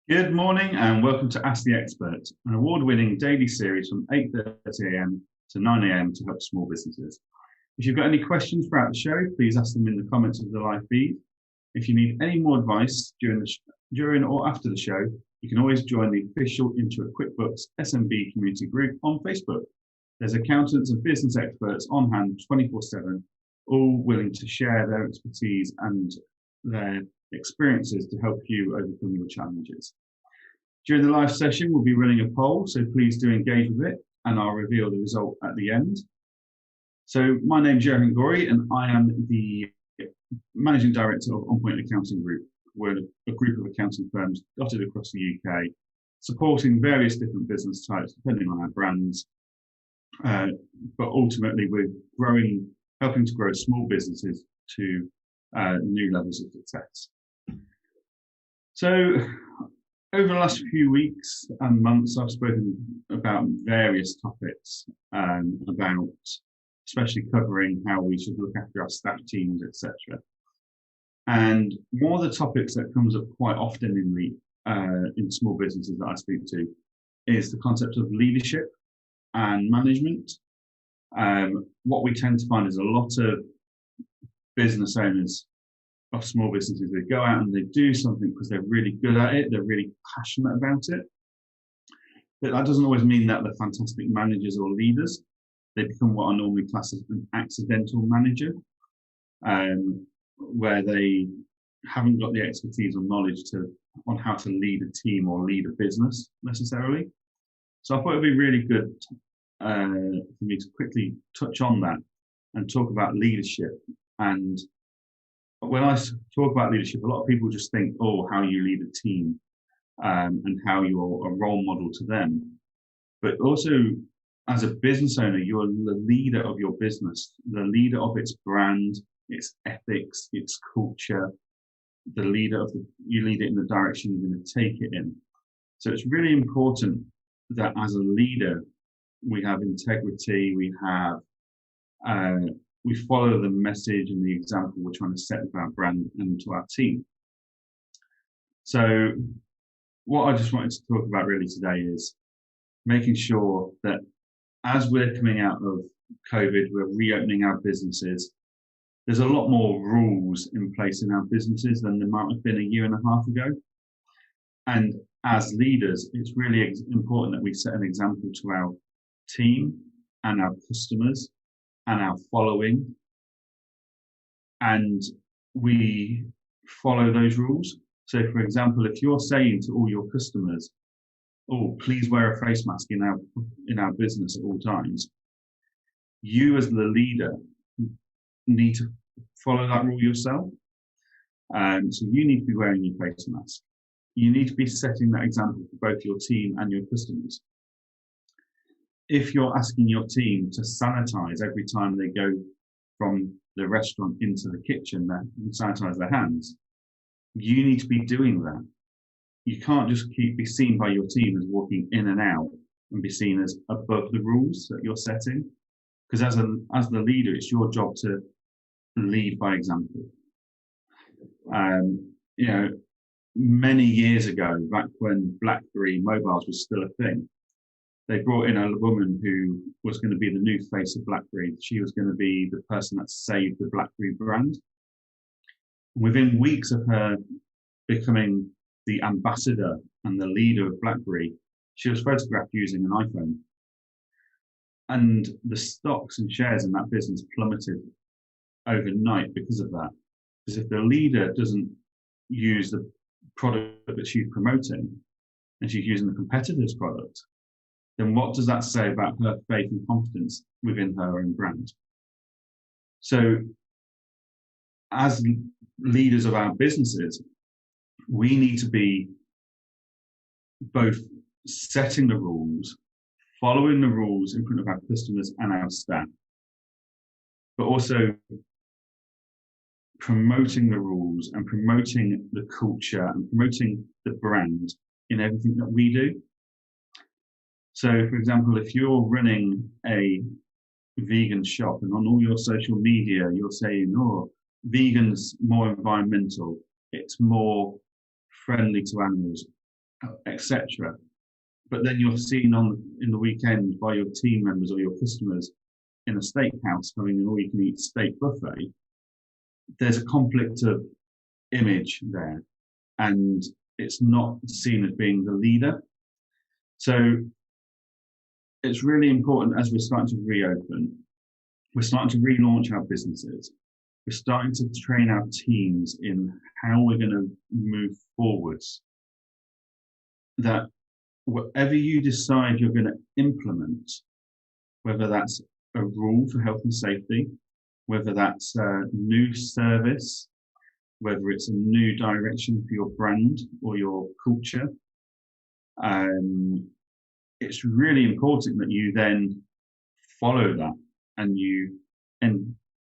Good morning and welcome to Ask the Expert, an award-winning daily series from 8:30 a.m. to 9 a.m. to help small businesses. If you've got any questions throughout the show, please ask them in the comments of the live feed. If you need any more advice during or after the show, you can always join the official Intuit QuickBooks SMB community group on Facebook. There's accountants and business experts on hand 24/7, all willing to share their expertise and their experiences to help you overcome your challenges. During the live session, we'll be running a poll, so please do engage with it, and I'll reveal the result at the end. So my name's Johann Goree, and I am the Managing Director of OnPoint Accounting Group. We're a group of accounting firms dotted across the UK, supporting various different business types depending on our brands. But ultimately, we're helping to grow small businesses to new levels of success. So over the last few weeks and months, I've spoken about various topics, about especially covering how we should look after our staff teams, etc. And one of the topics that comes up quite often in small businesses that I speak to is the concept of leadership and management. What we tend to find is a lot of business owners of small businesses, they go out and they do something because they're really good at it, they're really passionate about it. But that doesn't always mean that they're fantastic managers or leaders. They become what I normally class as an accidental manager, where they haven't got the expertise or knowledge on how to lead a team or lead a business necessarily. So I thought it'd be really good for me to quickly touch on that and talk about leadership. And when I talk about leadership, a lot of people just think, oh, how you lead a team and how you're a role model to them. But also, as a business owner, you're the leader of your business, the leader of its brand, its ethics, its culture, you lead it in the direction you're going to take it in. So it's really important that as a leader, we have integrity, we follow the message and the example we're trying to set with our brand and to our team. So what I just wanted to talk about really today is making sure that as we're coming out of COVID, we're reopening our businesses. There's a lot more rules in place in our businesses than there might have been a year and a half ago. And as leaders, it's really important that we set an example to our team and our customers and our following, and we follow those rules. So for example, if you're saying to all your customers, oh, please wear a face mask in our business at all times, you as the leader need to follow that rule yourself. So you need to be wearing your face mask. You need to be setting that example for both your team and your customers. If you're asking your team to sanitize every time they go from the restaurant into the kitchen and sanitize their hands, you need to be doing that. You can't just be seen by your team as walking in and out and be seen as above the rules that you're setting. Because as the leader, it's your job to lead by example. Many years ago, back when BlackBerry mobiles was still a thing, they brought in a woman who was going to be the new face of BlackBerry. She was going to be the person that saved the BlackBerry brand. Within weeks of her becoming the ambassador and the leader of BlackBerry, she was photographed using an iPhone. And the stocks and shares in that business plummeted overnight because of that. Because if the leader doesn't use the product that she's promoting and she's using the competitor's product, then what does that say about her faith and confidence within her own brand? So as leaders of our businesses, we need to be both setting the rules, following the rules in front of our customers and our staff, but also promoting the rules and promoting the culture and promoting the brand in everything that we do. So, for example, if you're running a vegan shop and on all your social media, you're saying, oh, vegan's more environmental, it's more friendly to animals, etc. But then you're seen in the weekend by your team members or your customers in a steakhouse having an all-you-can-eat steak buffet. There's a conflict of image there, and it's not seen as being the leader. So it's really important, as we're starting to reopen, we're starting to relaunch our businesses, we're starting to train our teams in how we're going to move forwards, that whatever you decide you're going to implement, whether that's a rule for health and safety, whether that's a new service, whether it's a new direction for your brand or your culture, it's really important that you then follow that and you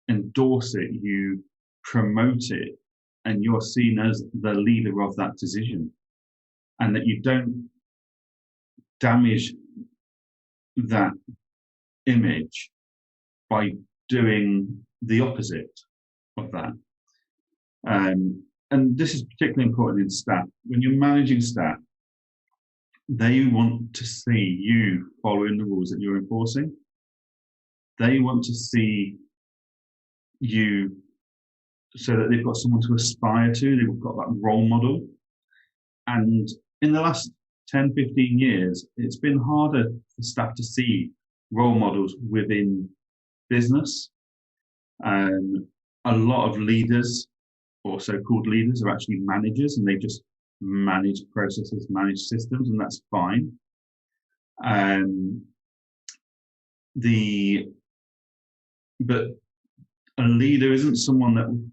endorse it, you promote it, and you're seen as the leader of that decision, and that you don't damage that image by doing the opposite of that. And this is particularly important in staff. When you're managing staff, they want to see you following the rules that you're enforcing. They want to see you so that they've got someone to aspire to, they've got that role model. And in the last 10, 15 years, it's been harder for staff to see role models within business. A lot of leaders, or so-called leaders, are actually managers, and they just manage processes, manage systems, and that's fine. But a leader isn't someone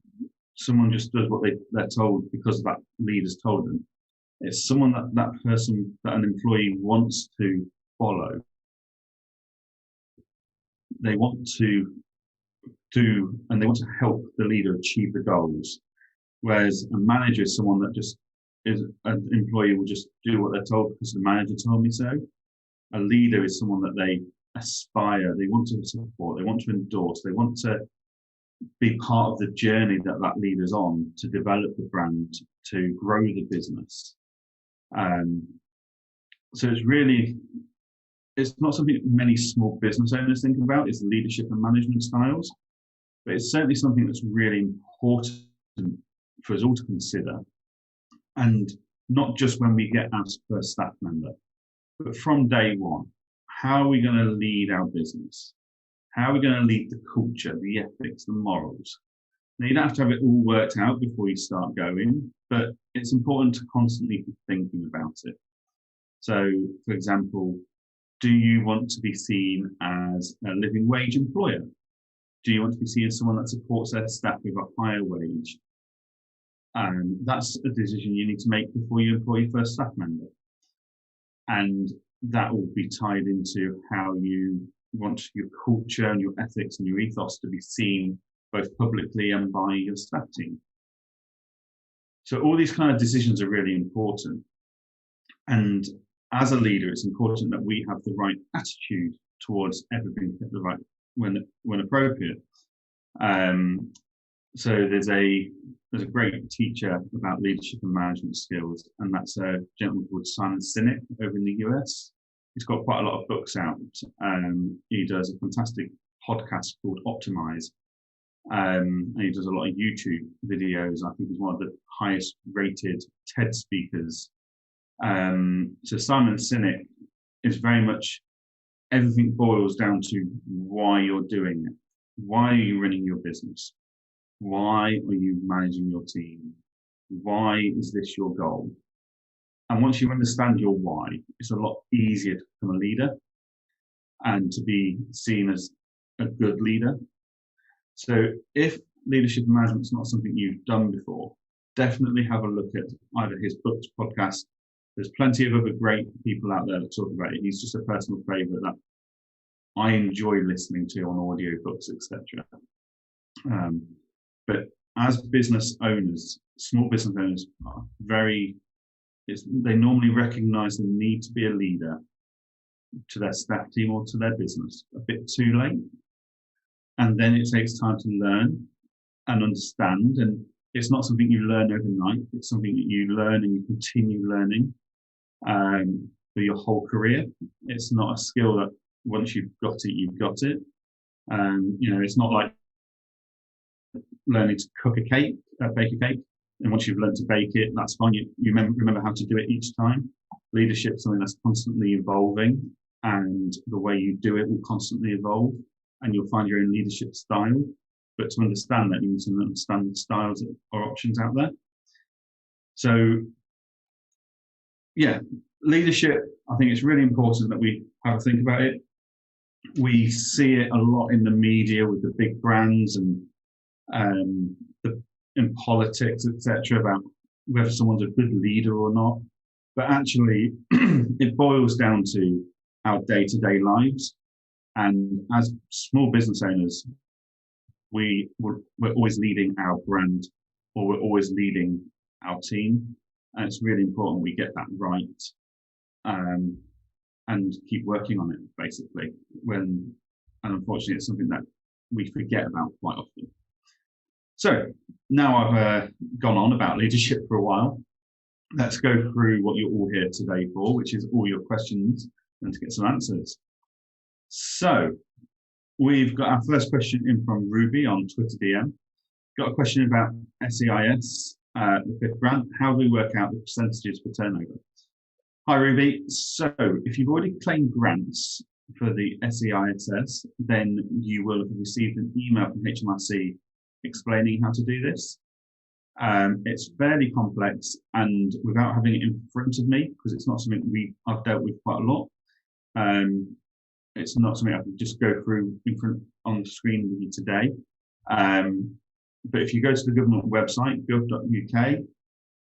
just does what they're told because that leader's told them. It's someone that person, that an employee wants to follow. They want to do, and they want to help the leader achieve the goals. Whereas a manager is someone that just is, an employee will just do what they're told because the manager told me so. A leader is someone that they aspire, they want to support, they want to endorse, they want to be part of the journey that that leader's on to develop the brand, to grow the business. So it's not something that many small business owners think about, is leadership and management styles, but it's certainly something that's really important for us all to consider. And not just when we get our first staff member, but from day one. How are we going to lead our business? How are we going to lead the culture, the ethics, the morals? Now, you don't have to have it all worked out before you start going, but it's important to constantly be thinking about it. So, for example, do you want to be seen as a living wage employer? Do you want to be seen as someone that supports their staff with a higher wage? That's a decision you need to make before you employ your first staff member. And that will be tied into how you want your culture and your ethics and your ethos to be seen both publicly and by your staff team. So all these kind of decisions are really important. And as a leader, it's important that we have the right attitude towards everything at the right when appropriate. So there's a great teacher about leadership and management skills, and that's a gentleman called Simon Sinek over in the US. He's got quite a lot of books out. He does a fantastic podcast called Optimize, and he does a lot of YouTube videos. I think he's one of the highest rated TED speakers. So Simon Sinek is very much, everything boils down to why you're doing it. Why are you running your business? Why are you managing your team? Why is this your goal? And once you understand your why, it's a lot easier to become a leader and to be seen as a good leader. So if leadership and management is not something you've done before, definitely have a look at either his books, podcast. There's plenty of other great people out there that talk about it. He's just a personal favorite that I enjoy listening to on audio books, etc. But as business owners, small business owners are they normally recognize the need to be a leader to their staff team or to their business a bit too late. And then it takes time to learn and understand. And it's not something you learn overnight. It's something that you learn and you continue learning. for your whole career. It's not a skill that once you've got it, you've got it. It's not like learning to cook a cake, bake a cake, and once you've learned to bake it, that's fine. You remember how to do it each time. Leadership is something that's constantly evolving, and the way you do it will constantly evolve, and you'll find your own leadership style. But to understand that, you need to understand the styles or options out there. So, yeah, leadership, I think it's really important that we have a think about it. We see it a lot in the media with the big brands and in politics, etc., about whether someone's a good leader or not. But actually, it boils down to our day-to-day lives. And as small business owners, we're always leading our brand, or we're always leading our team. And it's really important we get that right, and keep working on it, basically. And unfortunately, it's something that we forget about quite often. So now I've gone on about leadership for a while. Let's go through what you're all here today for, which is all your questions and to get some answers. So we've got our first question in from Ruby on Twitter DM. Got a question about SEIS, the fifth grant. How do we work out the percentages for turnover? Hi, Ruby. So if you've already claimed grants for the SEISS, then you will have received an email from HMRC explaining how to do this. It's fairly complex, and without having it in front of me, because it's not something I've dealt with quite a lot, it's not something I can just go through in front on the screen with you today. But if you go to the government website, gov.uk,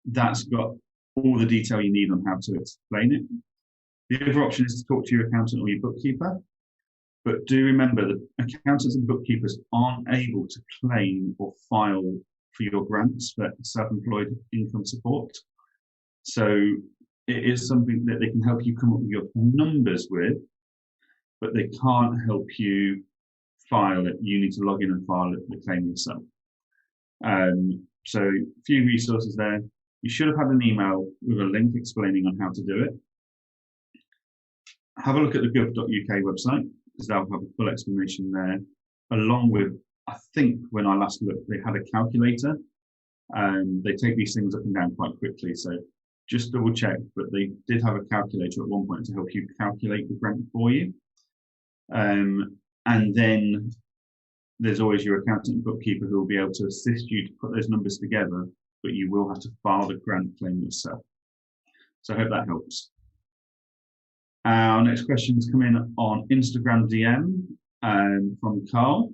that's got all the detail you need on how to explain it. The other option is to talk to your accountant or your bookkeeper. But do remember that accountants and bookkeepers aren't able to claim or file for your grants for self-employed income support. So it is something that they can help you come up with your numbers with, but they can't help you file it. You need to log in and file the claim yourself. So a few resources there. You should have had an email with a link explaining on how to do it. Have a look at the gov.uk website, because they'll have a full explanation there, along with, I think when I last looked, they had a calculator. They take these things up and down quite quickly, so just double check, but they did have a calculator at one point to help you calculate the grant for you. And then there's always your accountant and bookkeeper who will be able to assist you to put those numbers together, but you will have to file the grant claim yourself. So I hope that helps. Our next questions come in on Instagram DM from Carl.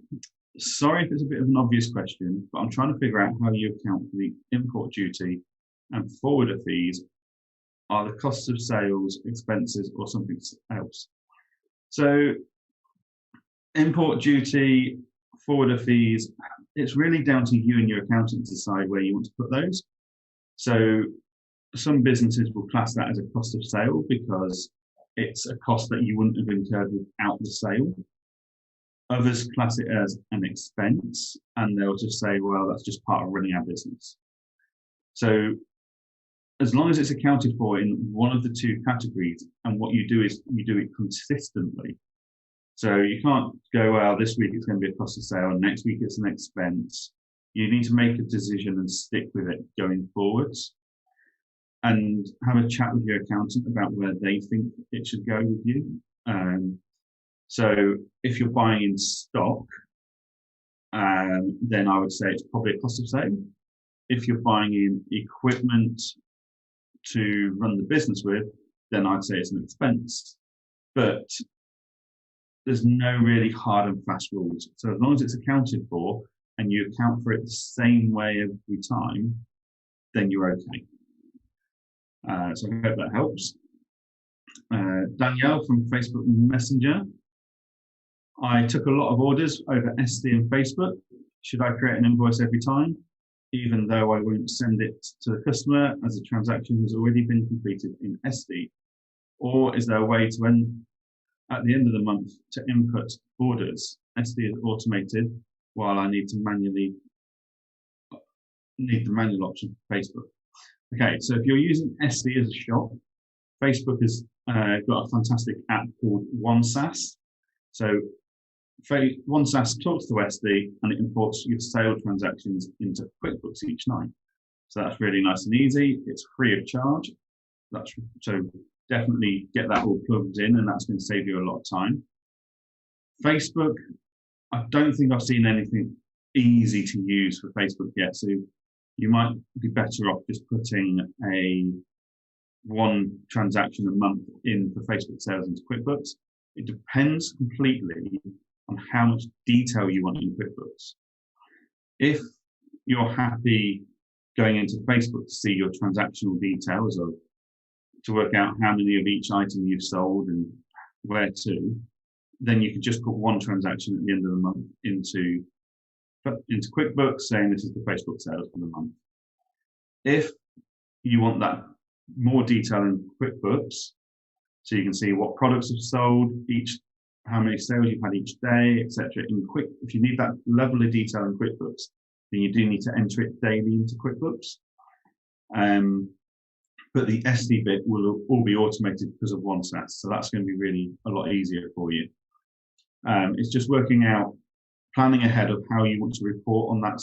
Sorry if it's a bit of an obvious question, but I'm trying to figure out how you account for the import duty and forwarder fees. Are the costs of sales, expenses, or something else? So import duty, forwarder fees, it's really down to you and your accountant to decide where you want to put those. So some businesses will class that as a cost of sale because it's a cost that you wouldn't have incurred without the sale. Others class it as an expense, and they'll just say, well, that's just part of running our business. So as long as it's accounted for in one of the two categories, and what you do is you do it consistently. So you can't go, well, this week it's going to be a cost of sale, and next week it's an expense. You need to make a decision and stick with it going forwards, and have a chat with your accountant about where they think it should go with you. So if you're buying in stock, then I would say it's probably a cost of sale. If you're buying in equipment to run the business with, then I'd say it's an expense. But there's no really hard and fast rules. So as long as it's accounted for and you account for it the same way every time, then you're okay. So I hope that helps. Danielle from Facebook Messenger. I took a lot of orders over SD and Facebook. Should I create an invoice every time, even though I won't send it to the customer as the transaction has already been completed in SD? Or is there a way to at the end of the month to input orders? SD is automated, while I need the manual option for Facebook. Okay, so if you're using SD as a shop, Facebook has got a fantastic app called OneSAS. So OneSAS talks to SD and it imports your sale transactions into QuickBooks each night. So that's really nice and easy. It's free of charge. So definitely get that all plugged in, and that's going to save you a lot of time. Facebook, I don't think I've seen anything easy to use for Facebook yet. So you might be better off just putting one transaction a month in for Facebook sales into QuickBooks. It depends completely on how much detail you want in QuickBooks. If you're happy going into Facebook to see your transactional details to work out how many of each item you've sold and where to, then you can just put one transaction at the end of the month into QuickBooks saying this is the Facebook sales for the month. If you want that more detail in QuickBooks, so you can see what products have sold, how many sales you've had each day, etc. If you need that level of detail in QuickBooks, then you do need to enter it daily into QuickBooks. But the SD bit will all be automated because of OneSAS, so that's going to be really a lot easier for you. It's just working out, planning ahead of how you want to report on that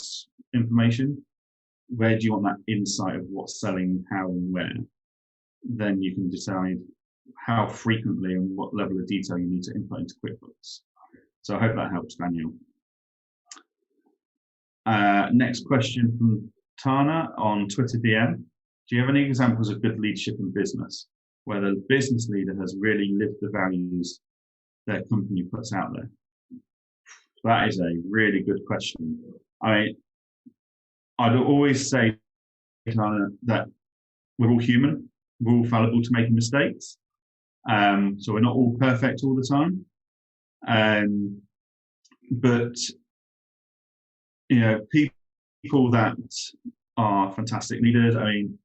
information. Where do you want that insight of what's selling, how and where? Then you can decide how frequently and what level of detail you need to input into QuickBooks. So I hope that helps, Daniel. Next question from Tana on Twitter DM. Do you have any examples of good leadership in business, where the business leader has really lived the values their company puts out there? That is a really good question. I'd always say, Tana, that we're all human. We're all fallible to making mistakes. So we're not all perfect all the time. But people that are fantastic leaders. I mean,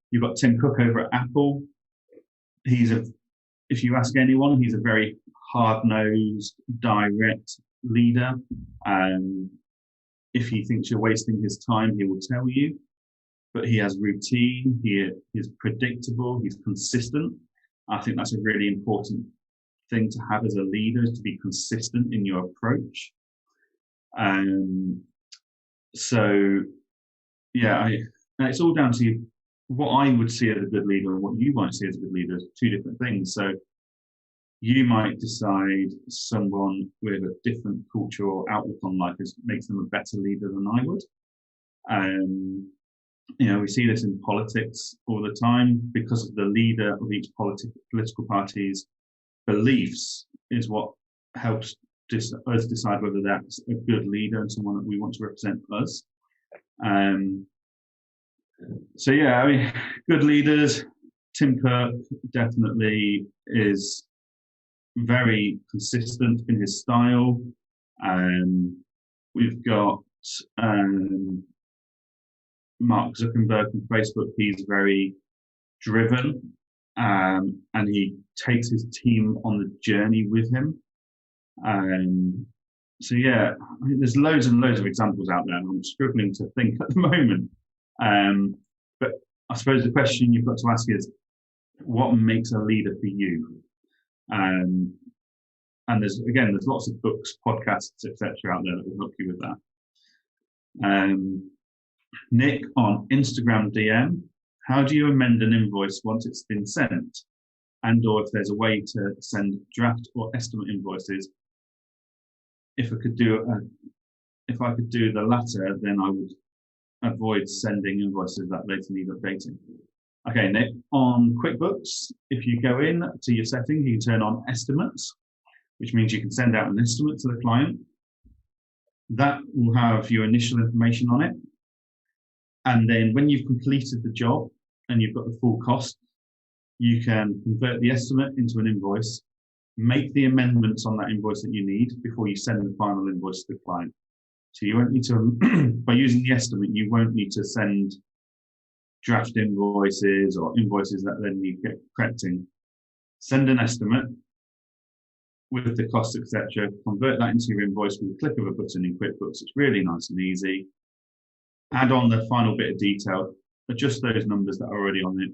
you've got Tim Cook over at Apple. If you ask anyone, he's a very hard-nosed, direct leader. If he thinks you're wasting his time, he will tell you. But he has routine. He is predictable. He's consistent. I think that's a really important thing to have as a leader, is to be consistent in your approach. It's all down to what I would see as a good leader and what you might see as a good leader is two different things. So you might decide someone with a different culture or outlook on life makes them a better leader than I would. We see this in politics all the time, because of the leader of each political party's beliefs is what helps us decide whether that's a good leader and someone that we want to represent us. Good leaders. Tim Cook definitely is very consistent in his style. We've got Mark Zuckerberg from Facebook. He's very driven, and he takes his team on the journey with him. There's loads and loads of examples out there, and I'm struggling to think at the moment. But I suppose the question you've got to ask is, what makes a leader for you? And there's lots of books, podcasts, etc. out there that will help you with that. Nick on Instagram DM, how do you amend an invoice once it's been sent? And/or if there's a way to send draft or estimate invoices? If I could do the latter, then I would avoid sending invoices that later need updating. Okay, Nick, on QuickBooks, if you go in to your settings, you can turn on estimates, which means you can send out an estimate to the client. That will have your initial information on it. And then when you've completed the job and you've got the full cost, you can convert the estimate into an invoice, make the amendments on that invoice that you need before you send the final invoice to the client. So you won't need to, by using the estimate, you won't need to send draft invoices or invoices that then need correcting. Send an estimate with the cost, etc. Convert that into your invoice with a click of a button in QuickBooks. It's really nice and easy. Add on the final bit of detail, adjust those numbers that are already on it,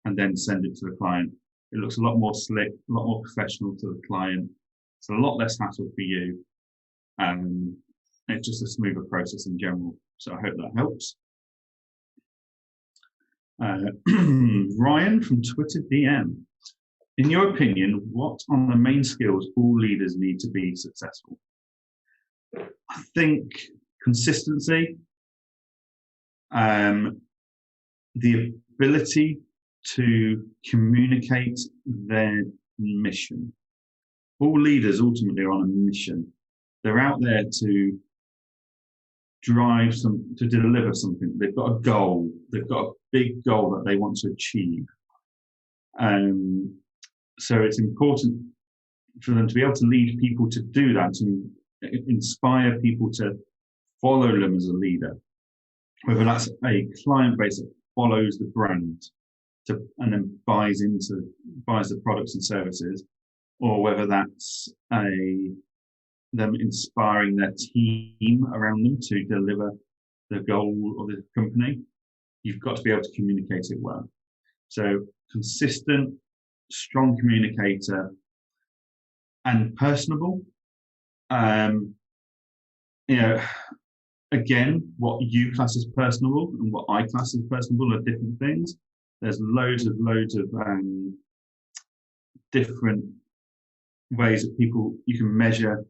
and then send it to the client. It looks a lot more slick, a lot more professional to the client. It's a lot less hassle for you. It's just a smoother process in general. So I hope that helps. Ryan from Twitter DM. In your opinion, what are the main skills all leaders need to be successful? I think consistency, the ability to communicate their mission. All leaders ultimately are on a mission. They're out there to to deliver something. They've got a goal. They've got a big goal that they want to achieve. So it's important for them to be able to lead people to do that, to inspire people to follow them as a leader, whether that's a client base that follows the brand and then buys the products and services, or whether that's them inspiring their team around them to deliver the goal of the company. You've got to be able to communicate it well. So consistent, strong communicator, and personable. Again, what you class as personable and what I class as personable are different things. There's loads of different ways that you can measure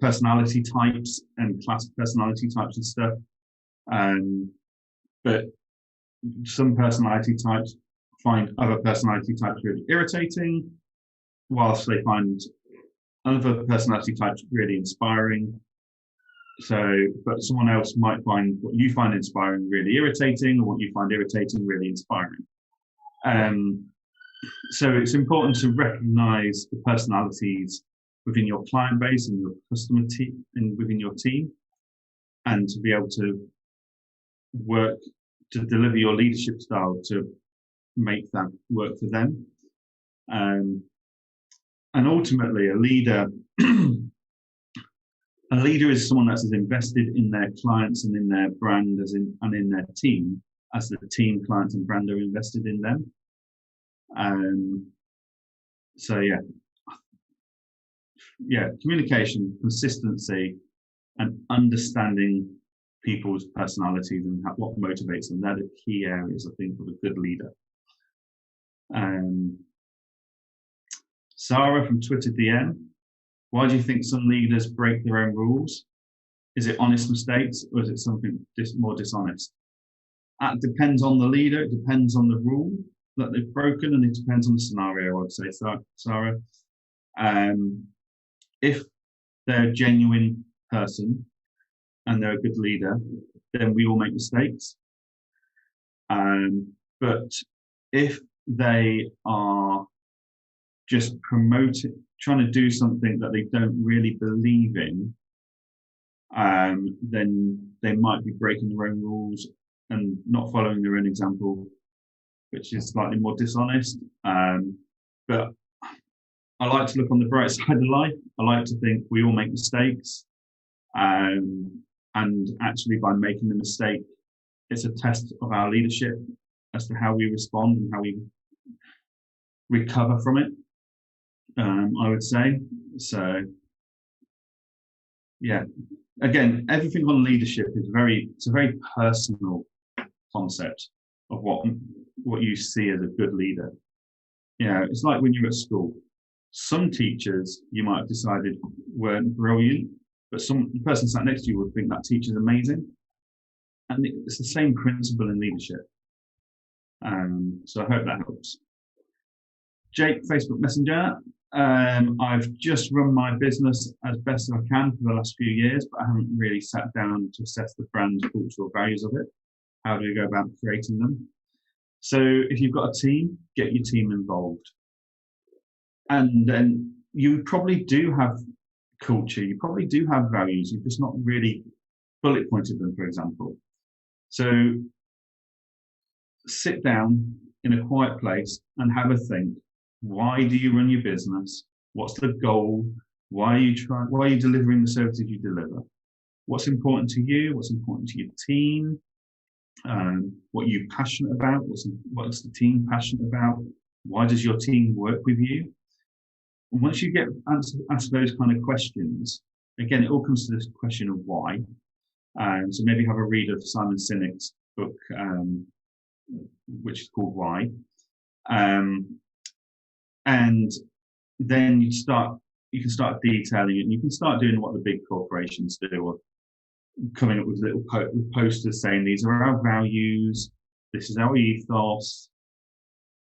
personality types and class personality types and stuff. But some personality types find other personality types really irritating, whilst they find other personality types really inspiring. But someone else might find what you find inspiring really irritating, or what you find irritating really inspiring. So it's important to recognize the personalities within your client base and your customer team and within your team, and to be able to work to deliver your leadership style to make that work for them. And ultimately, a leader is someone that's as invested in their clients and in their brand and in their team as the team, clients, and brand are invested in them. Communication, consistency, and understanding people's personalities and what motivates them. They're the key areas, I think, of a good leader. Sarah from Twitter DM. Why do you think some leaders break their own rules? Is it honest mistakes, or is it something more dishonest? It depends on the leader. It depends on the rule that they've broken, and it depends on the scenario, I would say, Sarah. If they're a genuine person and they're a good leader, then we all make mistakes. But if they are just trying to do something that they don't really believe in, then they might be breaking their own rules and not following their own example, which is slightly more dishonest. But I like to look on the bright side of life. I like to think we all make mistakes. And actually, by making the mistake, it's a test of our leadership as to how we respond and how we recover from it, I would say. So, yeah, again, everything on leadership is it's a very personal concept of what you see as a good leader. It's like when you're at school. Some teachers you might have decided weren't brilliant, but the person sat next to you would think that teacher's amazing. And it's the same principle in leadership. So I hope that helps. Jake, Facebook Messenger. I've just run my business as best as I can for the last few years, but I haven't really sat down to assess the brand's cultural values of it. How do we go about creating them? So if you've got a team, get your team involved. And then you probably do have culture, you probably do have values, you've just not really bullet pointed them, for example. So sit down in a quiet place and have a think. Why do you run your business? What's the goal? Why are you delivering the services you deliver? What's important to you? What's important to your team? What are you passionate about? What's the team passionate about? Why does your team work with you? And once you get asked those kind of questions, again, it all comes to this question of why. So maybe have a read of Simon Sinek's book, which is called Why. And then you can start detailing it, and you can start doing what the big corporations do, or coming up with little posters saying these are our values, this is our ethos.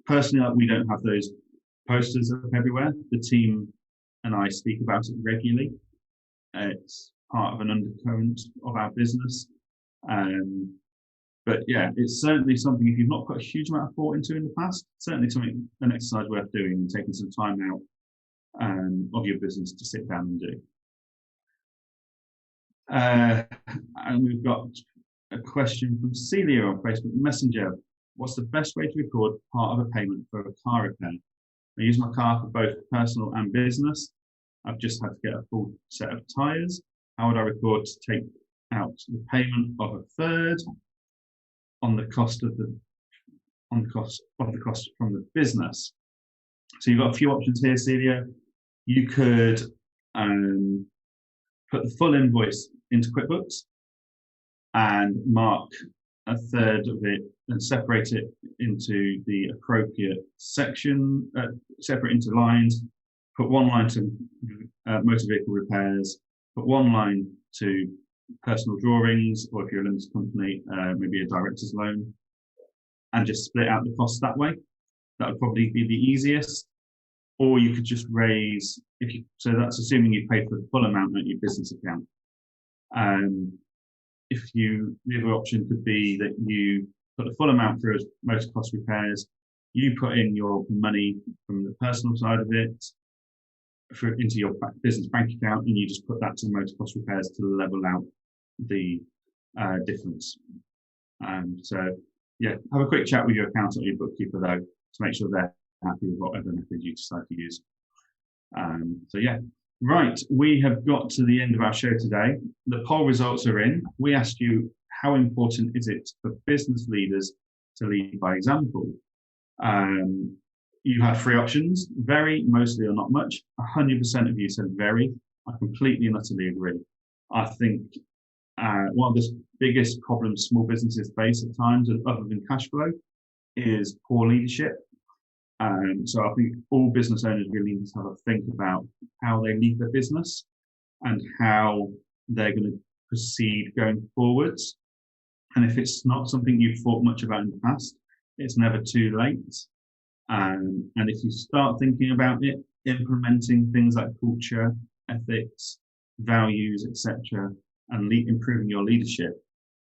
Personally, we don't have those posters up everywhere. The team and I speak about it regularly. It's part of an undercurrent of our business. But yeah, it's certainly something, if you've not put a huge amount of thought into in the past, certainly an exercise worth doing and taking some time out of your business to sit down and do. And we've got a question from Celia on Facebook Messenger. What's the best way to record part of a payment for a car repair? I use my car for both personal and business. I've just had to get a full set of tyres. How would I record to take out the payment of a third on the cost from the business? So you've got a few options here, Celia. You could put the full invoice into QuickBooks and mark a third of it and separate it into the appropriate section, separate into lines. Put one line to motor vehicle repairs, put one line to personal drawings, or if you're a limited company, maybe a director's loan, and just split out the costs that way. That would probably be the easiest. Or you could just raise, so that's assuming you paid for the full amount at your business account. The other option could be that you put the full amount for motor cost repairs, you put in your money from the personal side of it into your business bank account, and you just put that to the motor cost repairs to level out the difference. So yeah, have a quick chat with your accountant or your bookkeeper though, to make sure they're happy with whatever method you decide to use. So yeah, right, we have got to the end of our show today. The poll results are in. We asked you, how important is it for business leaders to lead by example? You had three options: very, mostly, or not much. 100% of you said very. I completely and utterly agree. I think one of the biggest problems small businesses face at times, other than cash flow, is poor leadership. So I think all business owners really need to have a think about how they lead their business and how they're going to proceed going forwards. And if it's not something you've thought much about in the past, it's never too late. And if you start thinking about it, implementing things like culture, ethics, values, etc., and improving your leadership,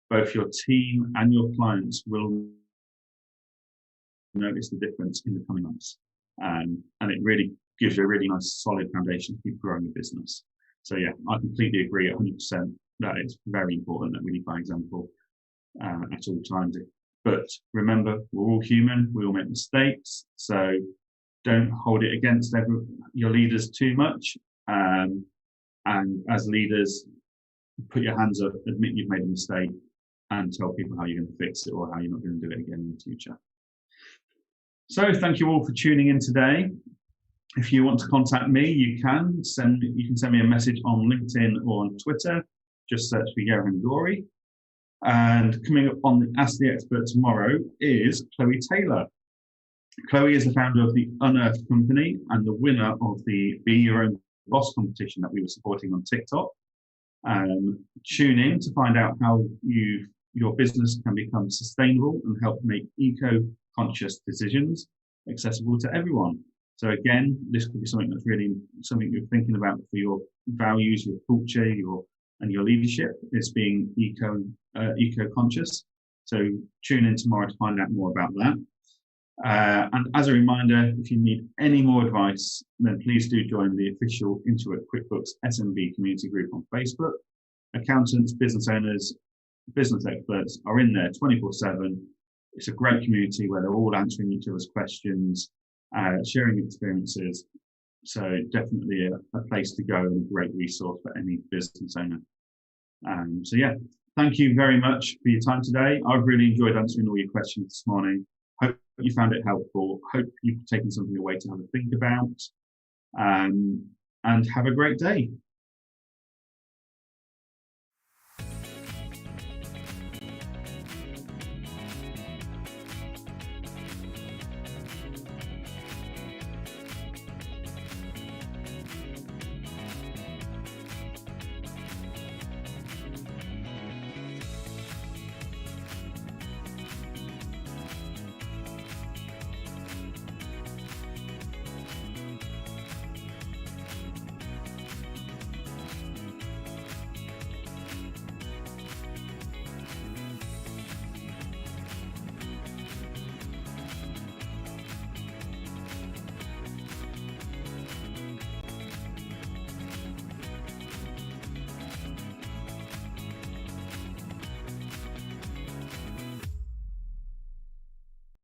both your team and your clients will notice the difference in the coming months. And it really gives you a really nice solid foundation to keep growing your business. So yeah, I completely agree 100% that it's very important that we lead by example at all times. But remember, we're all human, we all make mistakes, so don't hold it against your leaders too much. And as leaders, put your hands up, admit you've made a mistake, and tell people how you're going to fix it or how you're not going to do it again in the future. So thank you all for tuning in today. If you want to contact me, you can send me a message on LinkedIn or on Twitter. Just search for Johann Goree. And coming up on the Ask the Expert tomorrow is Chloe Taylor. Chloe is the founder of the Unearthed company and the winner of the Be Your Own Boss competition that we were supporting on TikTok. Tune in to find out how your business can become sustainable and help make eco-conscious decisions accessible to everyone. So again, this could be something that's really something you're thinking about for your values, your culture, and your leadership, is being eco-conscious. So tune in tomorrow to find out more about that. And as a reminder, if you need any more advice, then please do join the official Intuit QuickBooks SMB community group on Facebook. Accountants, business owners, business experts are in there 24/7. It's a great community where they're all answering each other's questions, sharing experiences. So definitely a place to go and a great resource for any business owner. So yeah, thank you very much for your time today. I've really enjoyed answering all your questions this morning. Hope you found it helpful. Hope you've taken something away to have a think about. And have a great day.